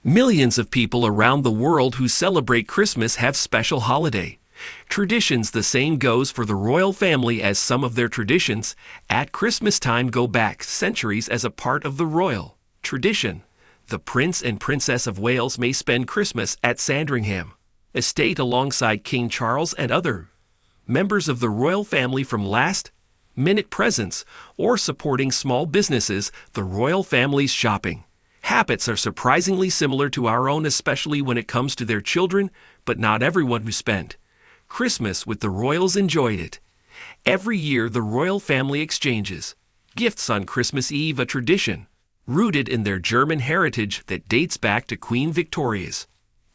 Millions of people around the world who celebrate Christmas have special holiday traditions. The same goes for the royal family, as some of their traditions at Christmas time go back centuries as a part of the royal tradition. The Prince and Princess of Wales may spend Christmas at Sandringham Estate alongside King Charles and other members of the royal family from last-minute presents or supporting small businesses. The royal family's shopping habits are surprisingly similar to our own, especially when it comes to their children, but not everyone who spent Christmas with the royals enjoyed it. Every year, the royal family exchanges gifts on Christmas Eve, a tradition rooted in their German heritage that dates back to Queen Victoria's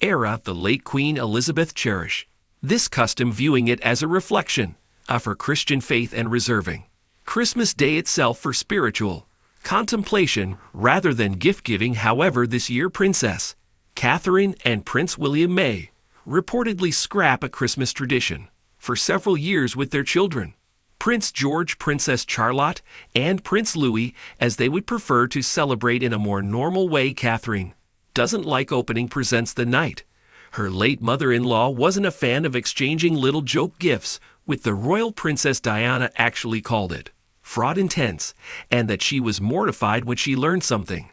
era. The late Queen Elizabeth cherished this custom, viewing it as a reflection of her Christian faith and reserving Christmas Day itself for spiritual contemplation rather than gift-giving. However, this year Princess Catherine and Prince William may reportedly scrap a Christmas tradition for several years with their children, Prince George, Princess Charlotte, and Prince Louis, as they would prefer to celebrate in a more normal way. Catherine doesn't like opening presents the night. Her late mother-in-law wasn't a fan of exchanging little joke gifts with the royal. Princess Diana actually called it fraud intense, and that she was mortified when she learned something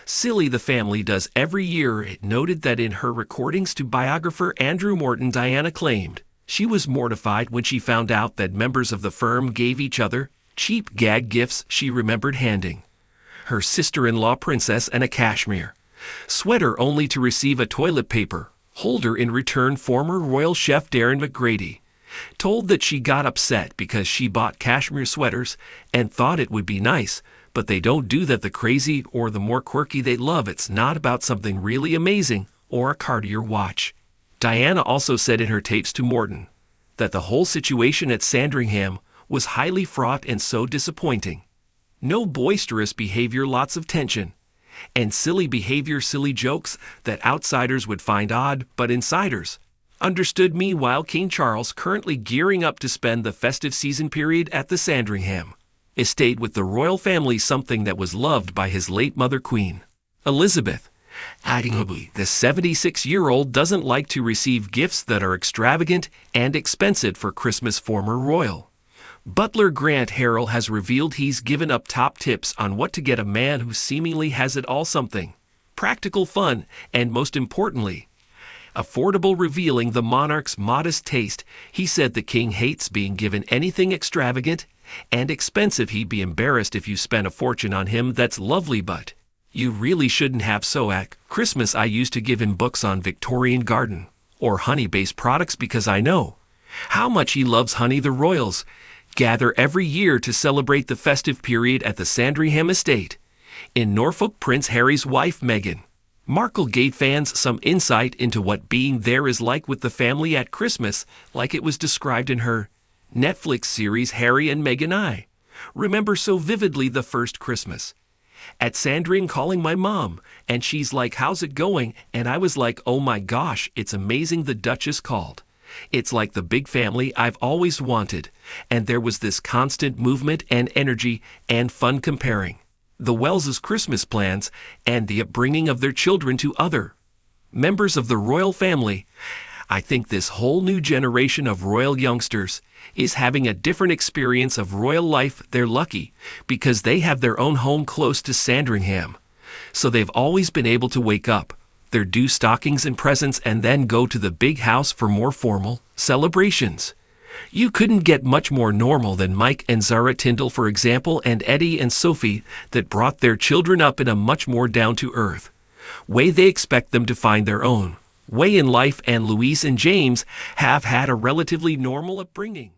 silly the family does every year. It noted that in her recordings to biographer Andrew Morton, Diana claimed she was mortified when she found out that members of the firm gave each other cheap gag gifts. She remembered handing her sister-in-law Princess and a cashmere sweater only to receive a toilet paper holder in return. Former royal chef Darren McGrady told that she got upset because she bought cashmere sweaters and thought it would be nice, but they don't do that. The crazy or the more quirky they love. It's not about something really amazing or a Cartier watch. Diana also said in her tapes to Morton that the whole situation at Sandringham was highly fraught and so disappointing. No boisterous behavior, lots of tension and silly behavior, silly jokes that outsiders would find odd, but insiders understood. Meanwhile, King Charles currently gearing up to spend the festive season period at the Sandringham Estate with the royal family, something that was loved by his late mother Queen Elizabeth. The 76-year-old doesn't like to receive gifts that are extravagant and expensive for Christmas. Former royal butler Grant Harrell has revealed he's given up top tips on what to get a man who seemingly has it all: something practical, fun, and most importantly, affordable. Revealing the monarch's modest taste, he said the king hates being given anything extravagant and expensive. He'd be embarrassed if you spent a fortune on him. That's lovely, but you really shouldn't have. So at Christmas I used to give him books on Victorian garden or honey-based products because I know how much he loves honey. The royals gather every year to celebrate the festive period at the Sandringham Estate in Norfolk. Prince Harry's wife Meghan Markle gave fans some insight into what being there is like with the family at Christmas, like it was described in her Netflix series Harry and Meghan. I remember so vividly the first Christmas at Sandringham, calling my mom, and she's like, "How's it going?" And I was like, "Oh my gosh, it's amazing." The Duchess called, "It's like the big family I've always wanted." And there was this constant movement and energy and fun, comparing the Wellses' Christmas plans and the upbringing of their children to other members of the royal family. I think this whole new generation of royal youngsters is having a different experience of royal life. They're lucky because they have their own home close to Sandringham, so they've always been able to wake up, their due stockings and presents, and then go to the big house for more formal celebrations. You couldn't get much more normal than Mike and Zara Tyndall, for example, and Eddie and Sophie, that brought their children up in a much more down-to-earth way. They expect them to find their own way in life, and Louise and James have had a relatively normal upbringing.